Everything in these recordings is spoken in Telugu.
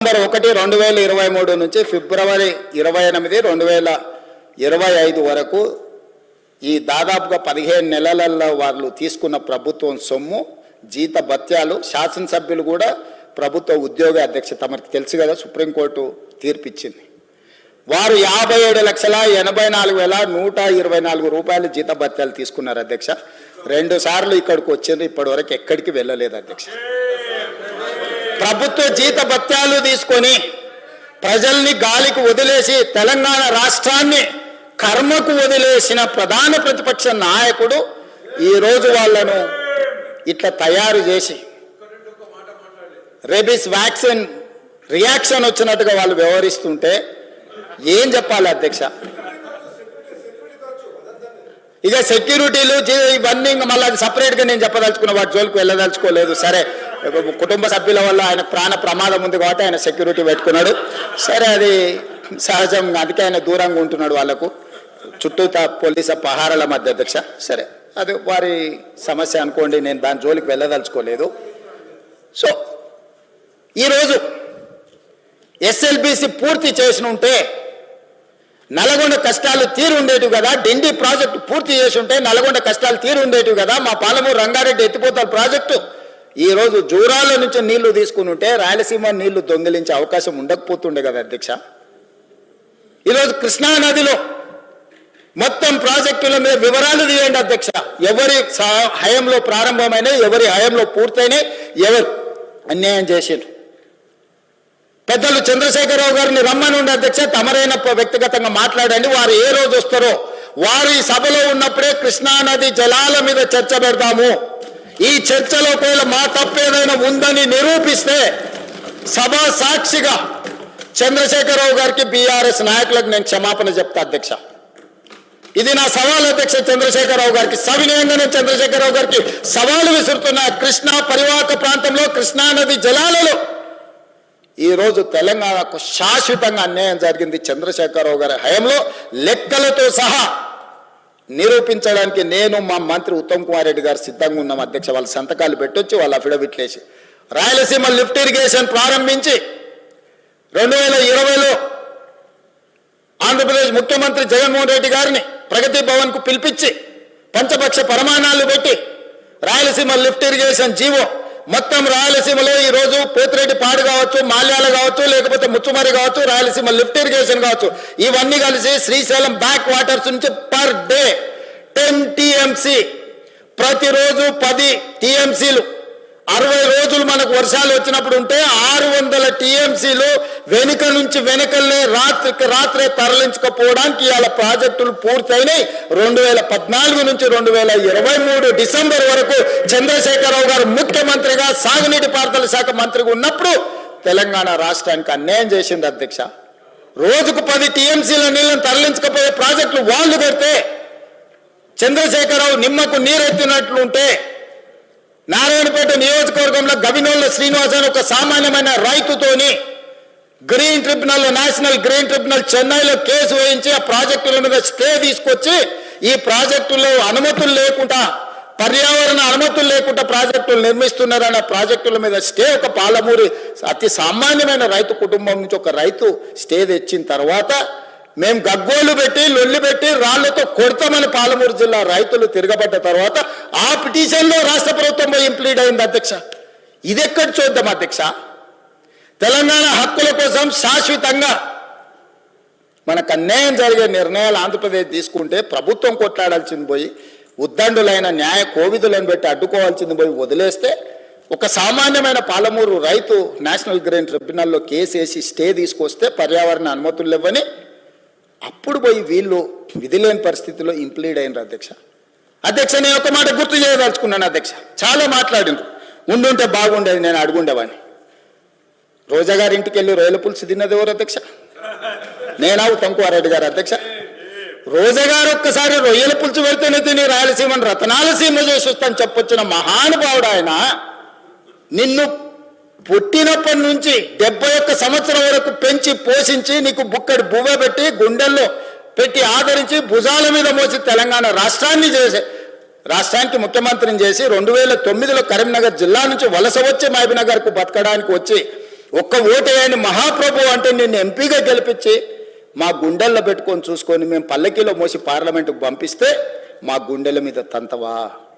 నవంబర్ 1, 2023 నుంచి ఫిబ్రవరి 28, 2025 వరకు ఈ దాదాపుగా 15 నెలలలో వాళ్ళు తీసుకున్న ప్రభుత్వం సొమ్ము, జీత భత్యాలు, శాసనసభ్యులు కూడా ప్రభుత్వ ఉద్యోగ అధ్యక్ష తమకు తెలుసు కదా, సుప్రీంకోర్టు తీర్పిచ్చింది. వారు 57,84,124 రూపాయలు జీత భత్యాలు తీసుకున్నారు అధ్యక్ష. 2 సార్లు ఇక్కడికి వచ్చారు, ఇప్పటి వరకు ఎక్కడికి వెళ్ళలేదు అధ్యక్ష. ప్రభుత్వ జీత భత్యాలు తీసుకొని ప్రజల్ని గాలికి వదిలేసి తెలంగాణ రాష్ట్రాన్ని కర్మకు వదిలేసిన ప్రధాన ప్రతిపక్ష నాయకుడు ఈరోజు వాళ్ళను ఇట్లా తయారు చేసి రేబీస్ వ్యాక్సిన్ రియాక్షన్ వచ్చినట్టుగా వాళ్ళు వ్యవహరిస్తుంటే ఏం చెప్పాలి అధ్యక్ష? ఇక సెక్యూరిటీలు ఇవన్నీ మళ్ళీ అది సపరేట్గా నేను చెప్పదలుచుకున్న, వాటి జోలికి వెళ్ళదలుచుకోలేదు. సరే, కుటుంబ సభ్యుల వల్ల ఆయన ప్రాణ ప్రమాదం ఉంది కాబట్టి ఆయన సెక్యూరిటీ పెట్టుకున్నాడు. సరే, అది సహజం, అందుకే ఆయన దూరంగా ఉంటున్నాడు వాళ్ళకు, చుట్టూ పోలీసు పహారాల మధ్య అధ్యక్ష. సరే, అది వారి సమస్య అనుకోండి, నేను దాని జోలికి వెళ్ళదలుచుకోలేదు. సో ఈరోజు ఎస్ఎల్బిసి పూర్తి చేసి ఉంటే నల్గొండ కష్టాలు తీరు ఉండేటివి కదా, డిండి ప్రాజెక్టు పూర్తి చేసి ఉంటే నల్గొండ కష్టాలు తీరు ఉండేటివి కదా, మా పాలమూరు రంగారెడ్డి ఎత్తిపోతల ప్రాజెక్టు ఈరోజు జూరాల నుంచి నీళ్లు తీసుకుని ఉంటే రాయలసీమ నీళ్లు దొంగిలించే అవకాశం ఉండకపోతుండే కదా అధ్యక్ష. ఈరోజు కృష్ణా నదిలో మొత్తం ప్రాజెక్టుల మీద వివరాలు తీయండి అధ్యక్ష. ఎవరి హయంలో ప్రారంభమైనాయి, ఎవరి హయంలో పూర్తయినాయి, ఎవరు అన్యాయం చేసిండ్రు. పెద్దలు చంద్రశేఖరరావు గారిని రమ్మనుండి అధ్యక్ష, తమరైన వ్యక్తిగతంగా మాట్లాడండి. వారు ఏ రోజు వస్తారో వారు ఈ సభలో ఉన్నప్పుడే కృష్ణానది జలాల మీద చర్చ పెడతాము. ఈ చర్చలో ఒకవేళ మా తప్పేదైనా ఉందని నిరూపిస్తే సభా సాక్షిగా చంద్రశేఖరరావు గారికి, బీఆర్ఎస్ నాయకులకు నేను క్షమాపణ చెప్తా అధ్యక్ష. ఇది నా సవాల్ అధ్యక్ష చంద్రశేఖరరావు గారికి. సవినయంగానే చంద్రశేఖరరావు గారికి సవాలు విసురుతున్న. కృష్ణా పరివాహక ప్రాంతంలో కృష్ణానది జలాలలో ఈరోజు తెలంగాణకు శాశ్వతంగా అన్యాయం జరిగింది చంద్రశేఖరరావు గారి హయాంలో, లెక్కలతో సహా నిరూపించడానికి నేను, మా మంత్రి ఉత్తమ్ కుమార్ రెడ్డి గారు సిద్ధంగా ఉన్నాం అధ్యక్ష. వాళ్ళ సంతకాలు పెట్టొచ్చి, వాళ్ళ అఫిడవిట్లు వేసి రాయలసీమ లిఫ్ట్ ఇరిగేషన్ ప్రారంభించి 2020లో ఆంధ్రప్రదేశ్ ముఖ్యమంత్రి జగన్మోహన్ రెడ్డి గారిని ప్రగతి భవన్ కు పిలిపించి పంచపక్ష ప్రమాణాలు పెట్టి రాయలసీమ లిఫ్ట్ ఇరిగేషన్ జీవో మొత్తం రాయలసీమలో ఈరోజు పోతిరెడ్డి పాడు కావచ్చు, మాల్యాల కావచ్చు, లేకపోతే ముచ్చుమరి కావచ్చు, రాయలసీమ లిఫ్ట్ ఇరిగేషన్ కావచ్చు, ఇవన్నీ కలిసి శ్రీశైలం బ్యాక్ వాటర్స్ నుంచి పర్ డే 10 TMC, ప్రతిరోజు 10 TMCలు 60 రోజులు మనకు వర్షాలు వచ్చినప్పుడు ఉంటే 600 TMCలు వెనుక నుంచి వెనుకల్నే రాత్రికి రాత్రే తరలించకపోవడానికి ఇవాళ ప్రాజెక్టులు పూర్తయినాయి. 2014 నుంచి 2023 డిసెంబర్ వరకు చంద్రశేఖరరావు గారు ముఖ్యమంత్రిగా, సాగునీటి పారుదల శాఖ మంత్రిగా ఉన్నప్పుడు తెలంగాణ రాష్ట్రానికి అన్యాయం చేసింది అధ్యక్ష. రోజుకు 10 TMCల నీళ్ళని తరలించకపోయే ప్రాజెక్టులు వాళ్ళు పెడితే చంద్రశేఖరరావు నిమ్మకు నీరెత్తినట్లుంటే నారాయణపేట నియోజకవర్గంలో గవినోళ్ళ శ్రీనివాస్ అని ఒక సామాన్యమైన రైతుతోని green tribunal, national green tribunal చెన్నైలో కేసు వేయించి ఆ ప్రాజెక్టుల మీద స్టే తీసుకొచ్చి ఈ ప్రాజెక్టులో అనుమతులు లేకుండా, పర్యావరణ అనుమతులు లేకుండా ప్రాజెక్టులు నిర్మిస్తున్నారన్న ప్రాజెక్టుల మీద స్టే ఒక పాలమూరి అతి సామాన్యమైన రైతు కుటుంబం నుంచి ఒక రైతు స్టే తెచ్చిన తర్వాత మేము గగ్గోలు పెట్టి, లొల్లి పెట్టి, రాళ్లతో కొడతామని పాలమూరు జిల్లా రైతులు తిరగబడ్డ తర్వాత ఆ పిటిషన్లో రాష్ట్ర ప్రభుత్వం ఇంప్లీడ్ అయింది అధ్యక్ష. ఇది ఎక్కడ చూద్దాం అధ్యక్ష? తెలంగాణ హక్కుల కోసం శాశ్వతంగా మనకు అన్యాయం జరిగే నిర్ణయాలు ఆంధ్రప్రదేశ్ తీసుకుంటే ప్రభుత్వం కొట్లాడాల్సింది పోయి, ఉద్దండులైన న్యాయ కోవిదులను పెట్టి అడ్డుకోవాల్సింది పోయి వదిలేస్తే ఒక సామాన్యమైన పాలమూరు రైతు నేషనల్ గ్రీన్ ట్రిబ్యునల్లో కేసు వేసి స్టే తీసుకొస్తే పర్యావరణ అనుమతులు ఇవ్వని అప్పుడు పోయి వీళ్ళు విధిలేని పరిస్థితిలో ఇంప్లీడ్ అయినారు అధ్యక్ష. అధ్యక్ష, నేను ఒక మాట గుర్తు చేయదలుచుకున్నాను అధ్యక్ష. చాలా మాట్లాడిండ్రు, ఉండుంటే బాగుండేది, నేను అడుగుండేవాడిని. రోజా గారి ఇంటికి వెళ్ళి రొయ్యల పులుసు తిన్నది ఎవరు అధ్యక్ష? నేనా ఉత్తమ్ కుమార్ రెడ్డి గారు అధ్యక్ష? రోజా గారు ఒక్కసారి రొయ్యల పులుసు పెడితేనే తిని రాయలసీమను రతనాల సీమ చేసి వస్తాను చెప్పొచ్చిన మహానుభావుడు ఆయన. నిన్ను పుట్టినప్పటి నుంచి 71 సంవత్సరం వరకు పెంచి పోషించి నీకు బుక్కడి బువ్వ పెట్టి గుండెల్లో పెట్టి ఆదరించి భుజాల మీద మోసి తెలంగాణ రాష్ట్రానికి ముఖ్యమంత్రిని చేసి 2009లో కరీంనగర్ జిల్లా నుంచి వలస వచ్చి మహబూబ్నగర్కు బతకడానికి వచ్చి ఒక్క ఓటేయని మహాప్రభు అంటే నిన్ను ఎంపీగా గెలిపించి మా గుండెల్లో పెట్టుకొని చూసుకొని మేము పల్లకీలో మోసి పార్లమెంటుకు పంపిస్తే మా గుండెల మీద తంతవా?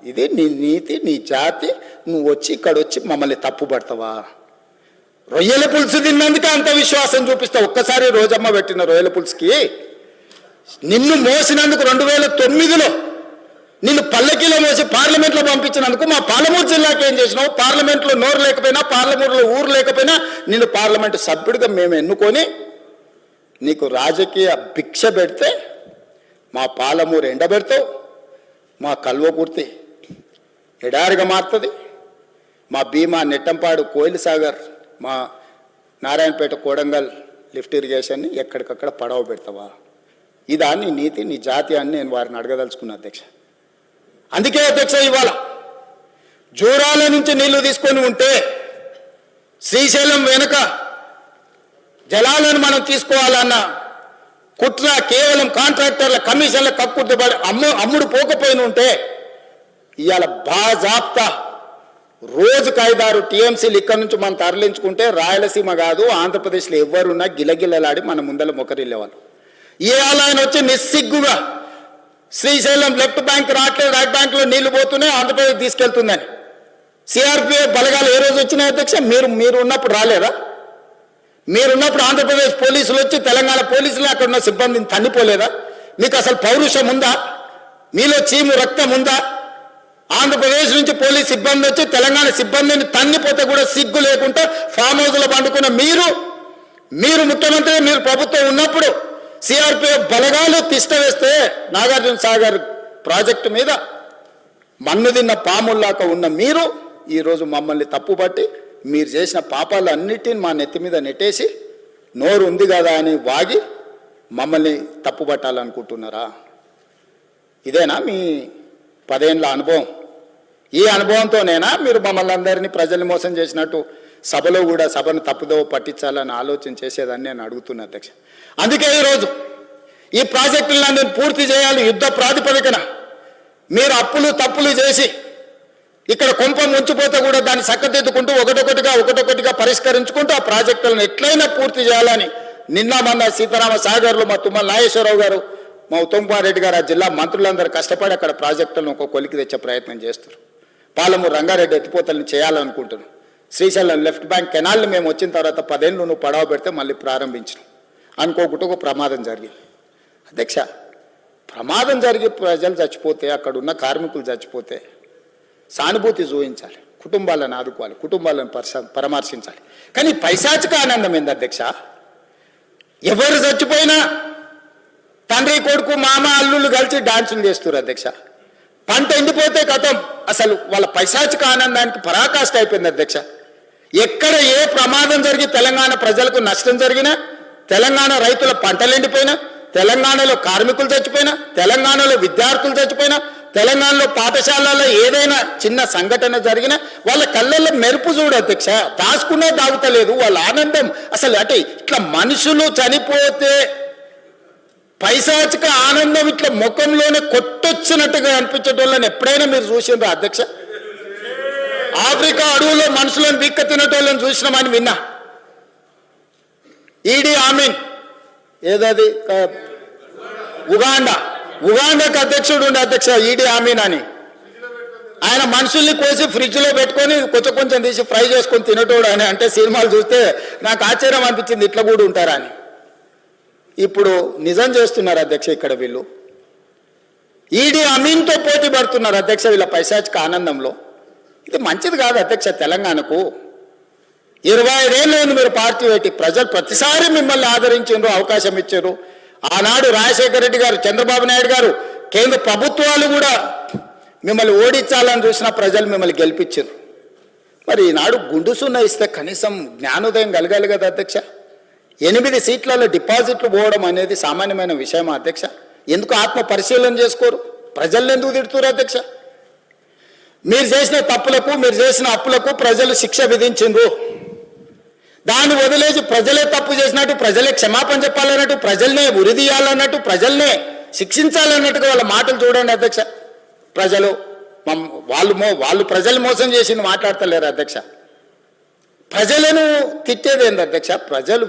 ఇది నీ నీతి, నీ జాతి. నువ్వు వచ్చి ఇక్కడ వచ్చి మమ్మల్ని తప్పుపడతావా? రొయ్యల పులుసు తిన్నందుకే అంత విశ్వాసం చూపిస్తావు. ఒక్కసారి రోజమ్మ పెట్టిన రొయ్యల పులుసుకి నిన్ను మోసినందుకు 2009లో నిన్ను పల్లకీలో మోసి పార్లమెంట్లో పంపించినందుకు మా పాలమూరు జిల్లాకి ఏం చేసినావు? పార్లమెంట్లో నోరు లేకపోయినా, పార్లమెంట్లో ఊరు లేకపోయినా నిన్ను పార్లమెంటు సభ్యుడిగా మేము ఎన్నుకొని నీకు రాజకీయ భిక్ష పెడితే మా పాలమూరు ఎండబెడతావు, మా కల్వకుర్తి ఎడారిగా మారుతుంది, మా భీమా నెట్టంపాడు కోయిల్ సాగర్, మా నారాయణపేట కోడంగల్ లిఫ్ట్ ఇరిగేషన్ని ఎక్కడికక్కడ పడవ పెడతావా? ఇదా నీ నీతి, నీ జాతి అని నేను వారిని అడగదలుచుకున్నా అధ్యక్ష. అందుకే అధ్యక్ష ఇవాళ జూరాల నుంచి నీళ్లు తీసుకొని ఉంటే శ్రీశైలం వెనుక జలాలను మనం తీసుకోవాలన్న కుట్ర కేవలం కాంట్రాక్టర్ల కమిషన్ల కక్కుర్తిపడి అమ్ముడు పోకపోయిన ఉంటే ఇవాళ బాజాప్తా రోజుకు 5-6 టీఎంసీలు ఇక్కడ నుంచి మనం తరలించుకుంటే రాయలసీమ కాదు ఆంధ్రప్రదేశ్లో ఎవరున్నా గిలగిలలాడి మన ముందర మొకరిల్లేవాళ్ళు. ఇవాళ ఆయన వచ్చి నిస్సిగ్గుగా శ్రీశైలం లెఫ్ట్ బ్యాంక్ రావట్లేదు, రైట్ బ్యాంక్లో నీళ్లు పోతున్నాయి, ఆంధ్రప్రదేశ్ తీసుకెళ్తుందని. సిఆర్పిఎఫ్ బలగాలు ఏ రోజు వచ్చినాయి అధ్యక్ష? మీరు ఉన్నప్పుడు రాలేదా? మీరున్నప్పుడు ఆంధ్రప్రదేశ్ పోలీసులు వచ్చి తెలంగాణ పోలీసులు అక్కడ ఉన్న సిబ్బందిని తన్నిపోలేదా? మీకు అసలు పౌరుషం ఉందా? మీలో చీము రక్తం ఉందా? ఆంధ్రప్రదేశ్ నుంచి పోలీస్ సిబ్బంది వచ్చి తెలంగాణ సిబ్బందిని తన్నిపోతే కూడా సిగ్గు లేకుండా ఫామ్ హౌస్లో పండుకున్న మీరు ముఖ్యమంత్రి, మీరు ప్రభుత్వం ఉన్నప్పుడు సిఆర్పిఎఫ్ బలగాలు తిష్ట వేస్తే నాగార్జున సాగర్ ప్రాజెక్టు మీద మన్ను తిన్న పాముల్లాక ఉన్న మీరు ఈరోజు మమ్మల్ని తప్పుపట్టి మీరు చేసిన పాపాలు అన్నిటిని మా నెత్తి మీద నెట్టేసి నోరు ఉంది కదా అని వాగి మమ్మల్ని తప్పుపట్టాలనుకుంటున్నారా? ఇదేనా మీ 10 ఏళ్ల అనుభవం? ఈ అనుభవంతోనేనా మీరు మమ్మల్ని అందరినీ ప్రజల్ని మోసం చేసినట్టు సభలో కూడా సభను తప్పుదోవ పట్టించాలని ఆలోచన చేసేదని నేను అడుగుతున్నా అధ్యక్ష. అందుకే ఈరోజు ఈ ప్రాజెక్టులను పూర్తి చేయాలి యుద్ధ ప్రాతిపదికన. మీరు అప్పులు తప్పులు చేసి ఇక్కడ కొంప ముంచిపోతే కూడా దాన్ని చక్కదిద్దుకుంటూ ఒకటొకటిగా పరిష్కరించుకుంటూ ఆ ప్రాజెక్టులను ఎట్లయినా పూర్తి చేయాలని నిన్న మొన్న సీతారామ సాగర్లో మా తుమ్మల నాగేశ్వరరావు గారు, మా ఉత్తమ్ కుమార్ రెడ్డి గారు, ఆ జిల్లా మంత్రులందరూ కష్టపడి అక్కడ ప్రాజెక్టులను ఒక కొలికి తెచ్చే ప్రయత్నం చేస్తారు. పాలమూరు రంగారెడ్డి ఎత్తిపోతలను చేయాలనుకుంటున్నాం. శ్రీశైలం లెఫ్ట్ బ్యాంక్ కెనాల్ని మేము వచ్చిన తర్వాత 10 ఏళ్ళు నువ్వు పడవ పెడితే మళ్ళీ ప్రారంభించినాం. అనుకోకుండా ఒక ప్రమాదం జరిగింది అధ్యక్ష. ప్రమాదం జరిగి ప్రజలు చచ్చిపోతే, అక్కడ ఉన్న కార్మికులు చచ్చిపోతే సానుభూతి చూపించాలి, కుటుంబాలను ఆదుకోవాలి, కుటుంబాలను పరామర్శించాలి. కానీ పైశాచిక ఆనందం ఏంది అధ్యక్ష? ఎవరు చచ్చిపోయినా తండ్రి కొడుకు మామ అల్లుళ్ళు కలిసి డాన్సులు చేస్తారు అధ్యక్ష. పంట ఎండిపోతే కథం, అసలు వాళ్ళ పైశాచిక ఆనందానికి పరాకాష్ట అయిపోయింది అధ్యక్ష. ఎక్కడ ఏ ప్రమాదం జరిగి తెలంగాణ ప్రజలకు నష్టం జరిగినా, తెలంగాణ రైతుల పంటలు ఎండిపోయినా, తెలంగాణలో కార్మికులు చచ్చిపోయినా, తెలంగాణలో విద్యార్థులు చచ్చిపోయినా, తెలంగాణలో పాఠశాలలో ఏదైనా చిన్న సంఘటన జరిగినా వాళ్ళ కళ్ళల్లో మెరుపు చూడు అధ్యక్ష. దాచుకునే దాగుతలేదు వాళ్ళ ఆనందం. అసలు అంటే ఇట్లా మనుషులు చనిపోతే పైశాచిక ఆనందం ఇట్లా ముఖంలోనే కొట్టొచ్చినట్టుగా అనిపించేటోళ్ళని ఎప్పుడైనా మీరు చూసిండ్రా అధ్యక్ష? ఆఫ్రికా అడవుల్లో మనుషులను బిక్క తినేటోళ్ళని చూసినామని విన్నా. ఈడీ ఆమీన్ ఏదది ఉగాండాకు అధ్యక్షుడు ఉండే అధ్యక్ష ఈడీ ఆమీన్ అని. ఆయన మనుషుల్ని కోసి ఫ్రిడ్జ్లో పెట్టుకొని కొంచెం తీసి ఫ్రై చేసుకొని తినేటోడు అని. అంటే సినిమాలు చూస్తే నాకు ఆశ్చర్యం అనిపించింది, ఇట్లా కూడా ఉంటారా అని. ఇప్పుడు నిజం చేస్తున్నారు అధ్యక్ష. ఇక్కడ వీళ్ళు ఈడీ అమీన్తో పోటీ పడుతున్నారు అధ్యక్ష వీళ్ళ పైశాచిక ఆనందంలో. ఇది మంచిది కాదు అధ్యక్ష తెలంగాణకు. 25 ఏళ్ళు మీరు పార్టీ పెట్టి ప్రజలు ప్రతిసారి మిమ్మల్ని ఆదరించారు, అవకాశం ఇచ్చారు. ఆనాడు రాజశేఖర రెడ్డి గారు, చంద్రబాబు నాయుడు గారు, కేంద్ర ప్రభుత్వాలు కూడా మిమ్మల్ని ఓడించాలని చూసిన ప్రజలు మిమ్మల్ని గెలిపించారు. మరి ఈనాడు గుండు సున్నా ఇస్తే కనీసం జ్ఞానోదయం కలగాలి కదా అధ్యక్ష. 8 సీట్లలో డిపాజిట్లు పోవడం అనేది సామాన్యమైన విషయమా అధ్యక్ష? ఎందుకు ఆత్మ పరిశీలన చేసుకోరు? ప్రజల్ని ఎందుకు తిడుతున్నారు అధ్యక్ష? మీరు చేసిన తప్పులకు, మీరు చేసిన అప్పులకు ప్రజలు శిక్ష విధించిండ్రు. దాన్ని వదిలేసి ప్రజలే తప్పు చేసినట్టు, ప్రజలే క్షమాపణ చెప్పాలన్నట్టు, ప్రజల్నే ఉరిదీయాలన్నట్టు, ప్రజల్నే శిక్షించాలన్నట్టుగా వాళ్ళ మాటలు చూడండి అధ్యక్ష. ప్రజలు వాళ్ళు ప్రజలు మోసం చేసింది మాట్లాడతలేరు అధ్యక్ష. ప్రజలను తిట్టేది ఏంది అధ్యక్ష? ప్రజలు